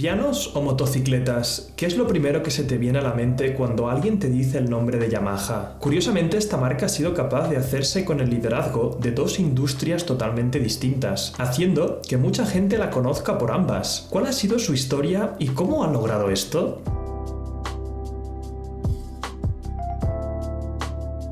¿Pianos o motocicletas? ¿Qué es lo primero que se te viene a la mente cuando alguien te dice el nombre de Yamaha? Curiosamente, esta marca ha sido capaz de hacerse con el liderazgo de dos industrias totalmente distintas, haciendo que mucha gente la conozca por ambas. ¿Cuál ha sido su historia y cómo ha logrado esto?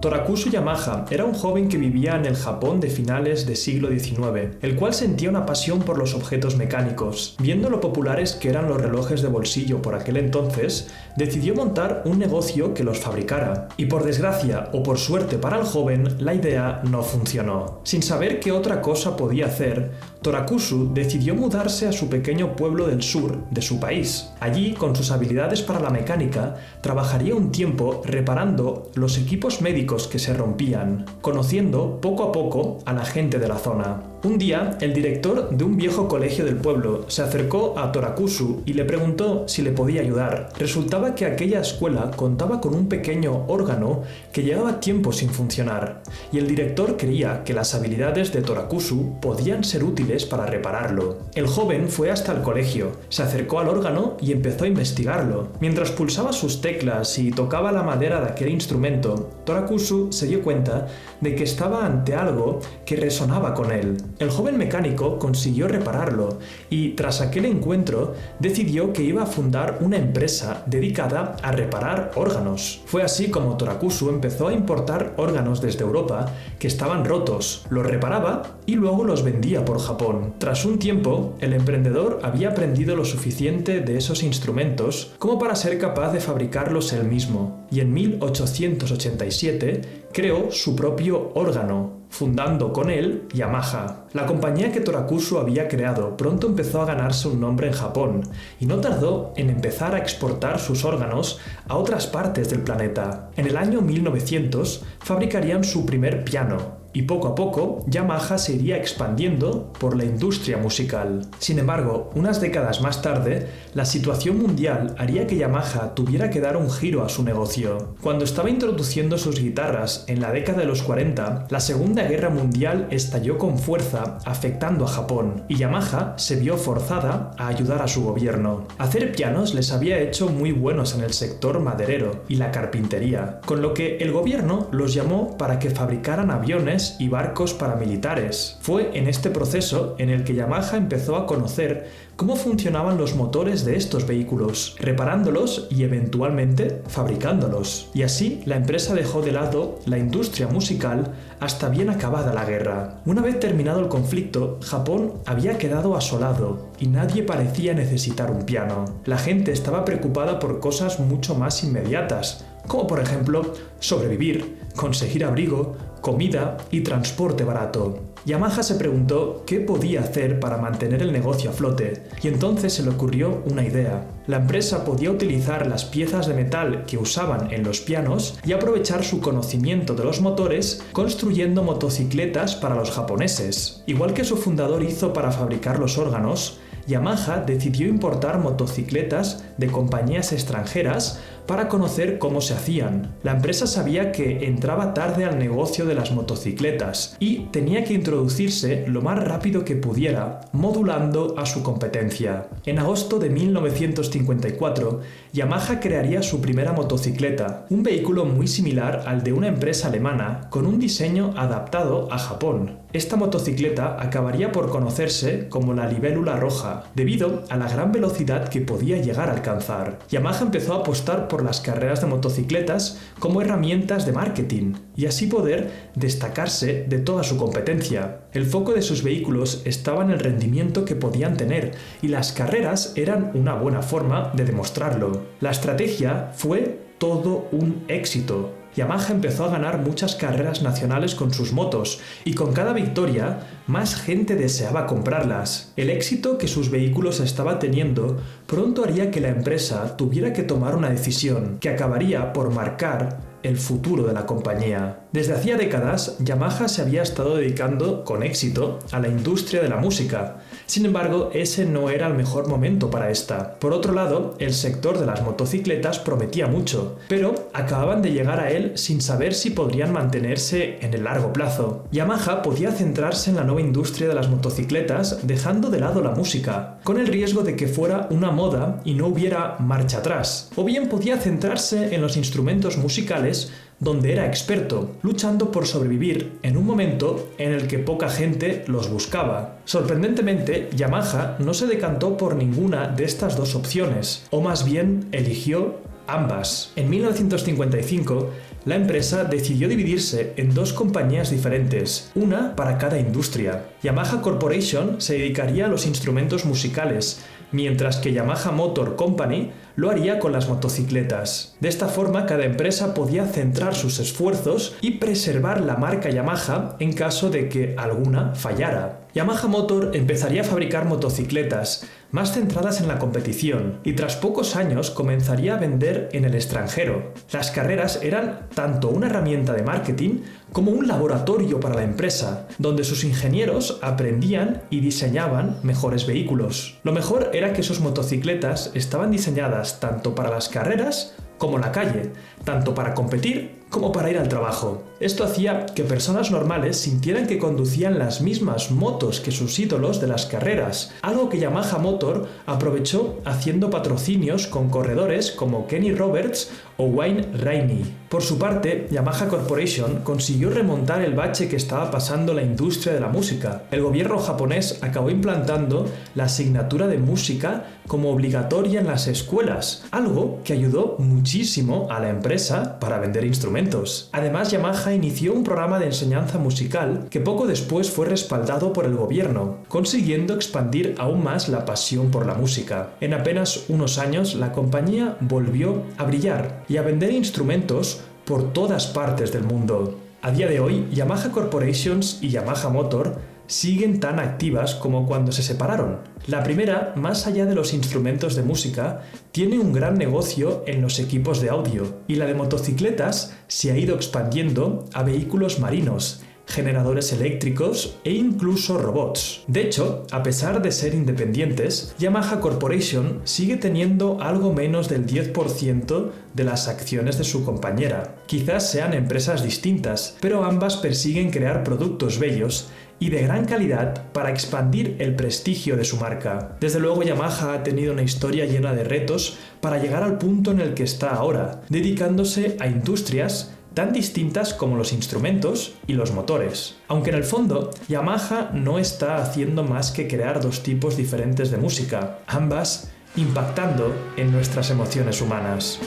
Torakusu Yamaha era un joven que vivía en el Japón de finales del siglo XIX, el cual sentía una pasión por los objetos mecánicos. Viendo lo populares que eran los relojes de bolsillo por aquel entonces, decidió montar un negocio que los fabricara. Y por desgracia o por suerte para el joven, la idea no funcionó. Sin saber qué otra cosa podía hacer, Torakusu decidió mudarse a su pequeño pueblo del sur de su país. Allí, con sus habilidades para la mecánica, trabajaría un tiempo reparando los equipos médicos que se rompían, conociendo poco a poco a la gente de la zona. Un día, el director de un viejo colegio del pueblo se acercó a Torakusu y le preguntó si le podía ayudar. Resultaba que aquella escuela contaba con un pequeño órgano que llevaba tiempo sin funcionar, y el director creía que las habilidades de Torakusu podían ser útiles para repararlo. El joven fue hasta el colegio, se acercó al órgano y empezó a investigarlo. Mientras pulsaba sus teclas y tocaba la madera de aquel instrumento, Torakusu se dio cuenta de que estaba ante algo que resonaba con él. El joven mecánico consiguió repararlo y, tras aquel encuentro, decidió que iba a fundar una empresa dedicada a reparar órganos. Fue así como Torakusu empezó a importar órganos desde Europa que estaban rotos, los reparaba y luego los vendía por Japón. Tras un tiempo, el emprendedor había aprendido lo suficiente de esos instrumentos como para ser capaz de fabricarlos él mismo, y en 1887 creó su propio órgano, fundando con él Yamaha. La compañía que Torakusu había creado pronto empezó a ganarse un nombre en Japón y no tardó en empezar a exportar sus órganos a otras partes del planeta. En el año 1900 fabricarían su primer piano y poco a poco Yamaha se iría expandiendo por la industria musical. Sin embargo, unas décadas más tarde, la situación mundial haría que Yamaha tuviera que dar un giro a su negocio. Cuando estaba introduciendo sus guitarras en la década de los 40, la Segunda Guerra Mundial estalló con fuerza, afectando a Japón, y Yamaha se vio forzada a ayudar a su gobierno. Hacer pianos les había hecho muy buenos en el sector maderero y la carpintería, con lo que el gobierno los llamó para que fabricaran aviones y barcos paramilitares. Fue en este proceso en el que Yamaha empezó a conocer cómo funcionaban los motores de estos vehículos, reparándolos y eventualmente fabricándolos. Y así la empresa dejó de lado la industria musical hasta bien acabada la guerra. Una vez terminado el conflicto, Japón había quedado asolado y nadie parecía necesitar un piano. La gente estaba preocupada por cosas mucho más inmediatas, como por ejemplo sobrevivir, conseguir abrigo, comida y transporte barato. Yamaha se preguntó qué podía hacer para mantener el negocio a flote, y entonces se le ocurrió una idea. La empresa podía utilizar las piezas de metal que usaban en los pianos y aprovechar su conocimiento de los motores construyendo motocicletas para los japoneses. Igual que su fundador hizo para fabricar los órganos, Yamaha decidió importar motocicletas de compañías extranjeras para conocer cómo se hacían. La empresa sabía que entraba tarde al negocio de las motocicletas y tenía que introducirse lo más rápido que pudiera, modulando a su competencia. En agosto de 1954, Yamaha crearía su primera motocicleta, un vehículo muy similar al de una empresa alemana, con un diseño adaptado a Japón. Esta motocicleta acabaría por conocerse como la libélula roja, debido a la gran velocidad que podía llegar a alcanzar. Yamaha empezó a apostar por las carreras de motocicletas como herramientas de marketing y así poder destacarse de toda su competencia. El foco de sus vehículos estaba en el rendimiento que podían tener y las carreras eran una buena forma de demostrarlo. La estrategia fue todo un éxito. Yamaha empezó a ganar muchas carreras nacionales con sus motos y con cada victoria más gente deseaba comprarlas. El éxito que sus vehículos estaba teniendo pronto haría que la empresa tuviera que tomar una decisión que acabaría por marcar el futuro de la compañía. Desde hacía décadas, Yamaha se había estado dedicando con éxito a la industria de la música, Sin embargo, ese no era el mejor momento para esta. Por otro lado, el sector de las motocicletas prometía mucho, pero acababan de llegar a él sin saber si podrían mantenerse en el largo plazo. Yamaha podía centrarse en la nueva industria de las motocicletas dejando de lado la música, con el riesgo de que fuera una moda y no hubiera marcha atrás. O bien podía centrarse en los instrumentos musicales donde era experto, luchando por sobrevivir en un momento en el que poca gente los buscaba. Sorprendentemente, Yamaha no se decantó por ninguna de estas dos opciones, o más bien eligió ambas. En 1955, la empresa decidió dividirse en dos compañías diferentes, una para cada industria. Yamaha Corporation se dedicaría a los instrumentos musicales, mientras que Yamaha Motor Company lo haría con las motocicletas. De esta forma, cada empresa podía centrar sus esfuerzos y preservar la marca Yamaha en caso de que alguna fallara. Yamaha Motor empezaría a fabricar motocicletas más centradas en la competición y tras pocos años comenzaría a vender en el extranjero. Las carreras eran tanto una herramienta de marketing como un laboratorio para la empresa, donde sus ingenieros aprendían y diseñaban mejores vehículos. Lo mejor era que sus motocicletas estaban diseñadas tanto para las carreras como la calle, tanto para competir como para ir al trabajo. Esto hacía que personas normales sintieran que conducían las mismas motos que sus ídolos de las carreras, algo que Yamaha Motor aprovechó haciendo patrocinios con corredores como Kenny Roberts o Wayne Rainey. Por su parte, Yamaha Corporation consiguió remontar el bache que estaba pasando la industria de la música. El gobierno japonés acabó implantando la asignatura de música como obligatoria en las escuelas, algo que ayudó muchísimo a la empresa para vender instrumentos. Además, Yamaha inició un programa de enseñanza musical que poco después fue respaldado por el gobierno, consiguiendo expandir aún más la pasión por la música. En apenas unos años, la compañía volvió a brillar y a vender instrumentos por todas partes del mundo. A día de hoy, Yamaha Corporations y Yamaha Motor siguen tan activas como cuando se separaron. La primera, más allá de los instrumentos de música, tiene un gran negocio en los equipos de audio, y la de motocicletas se ha ido expandiendo a vehículos marinos, generadores eléctricos e incluso robots. De hecho, a pesar de ser independientes, Yamaha Corporation sigue teniendo algo menos del 10% de las acciones de su compañera. Quizás sean empresas distintas, pero ambas persiguen crear productos bellos y de gran calidad para expandir el prestigio de su marca. Desde luego, Yamaha ha tenido una historia llena de retos para llegar al punto en el que está ahora, dedicándose a industrias tan distintas como los instrumentos y los motores. Aunque en el fondo, Yamaha no está haciendo más que crear dos tipos diferentes de música, ambas impactando en nuestras emociones humanas.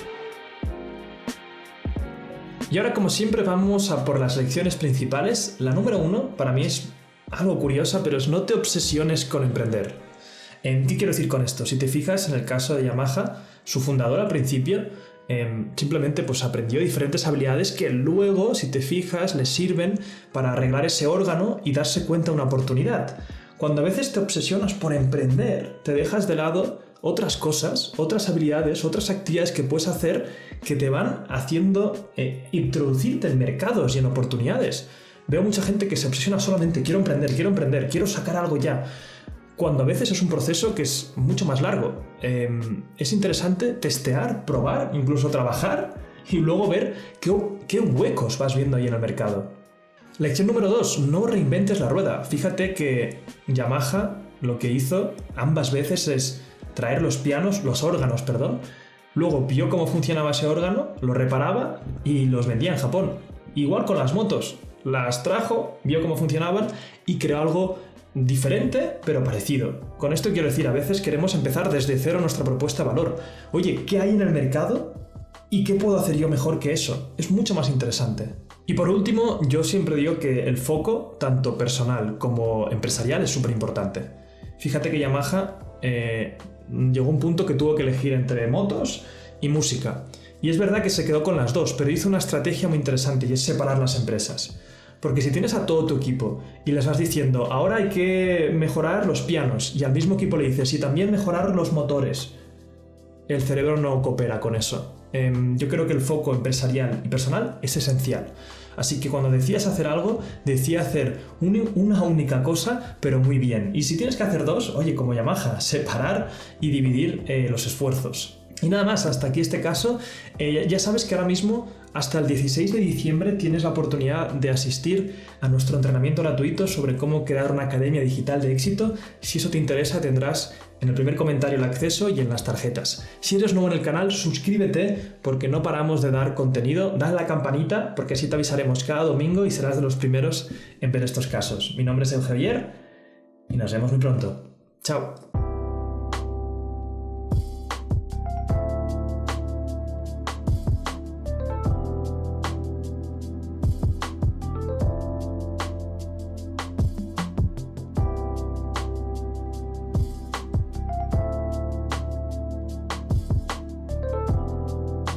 Y ahora, como siempre, vamos a por las lecciones principales. La número 1 para mí es algo curiosa, pero es: no te obsesiones con emprender. ¿Qué quiero decir con esto? Si te fijas en el caso de Yamaha, su fundador al principio simplemente aprendió diferentes habilidades que luego, si te fijas, le sirven para arreglar ese órgano y darse cuenta de una oportunidad. Cuando a veces te obsesionas por emprender, te dejas de lado otras cosas, otras habilidades, otras actividades que puedes hacer que te van haciendo introducirte en mercados y en oportunidades. Veo mucha gente que se obsesiona solamente: quiero emprender, quiero sacar algo ya, cuando a veces es un proceso que es mucho más largo. Es interesante testear, probar, incluso trabajar y luego ver qué huecos vas viendo ahí en el mercado. Lección número 2, no reinventes la rueda. Fíjate que Yamaha lo que hizo ambas veces es traer los órganos, luego vio cómo funcionaba ese órgano, lo reparaba y los vendía en Japón. Igual con las motos, las trajo, vio cómo funcionaban y creó algo diferente pero parecido. Con esto quiero decir, a veces queremos empezar desde cero nuestra propuesta de valor. Oye, ¿qué hay en el mercado? ¿Y qué puedo hacer yo mejor que eso? Es mucho más interesante. Y por último, yo siempre digo que el foco, tanto personal como empresarial, es súper importante. Fíjate que Yamaha llegó a un punto que tuvo que elegir entre motos y música. Y es verdad que se quedó con las dos, pero hizo una estrategia muy interesante y es separar las empresas. Porque si tienes a todo tu equipo y les vas diciendo: ahora hay que mejorar los pianos, y al mismo equipo le dices: y también mejorar los motores, el cerebro no coopera con eso. Yo creo que el foco empresarial y personal es esencial. Así que cuando decidas hacer algo, decide hacer una única cosa, pero muy bien. Y si tienes que hacer dos, oye, como Yamaha, separar y dividir los esfuerzos. Y nada más, hasta aquí este caso. Ya sabes que ahora mismo, hasta el 16 de diciembre, tienes la oportunidad de asistir a nuestro entrenamiento gratuito sobre cómo crear una academia digital de éxito. Si eso te interesa, tendrás en el primer comentario el acceso y en las tarjetas. Si eres nuevo en el canal, suscríbete porque no paramos de dar contenido. Dale a la campanita porque así te avisaremos cada domingo y serás de los primeros en ver estos casos. Mi nombre es Javier y nos vemos muy pronto. Chao.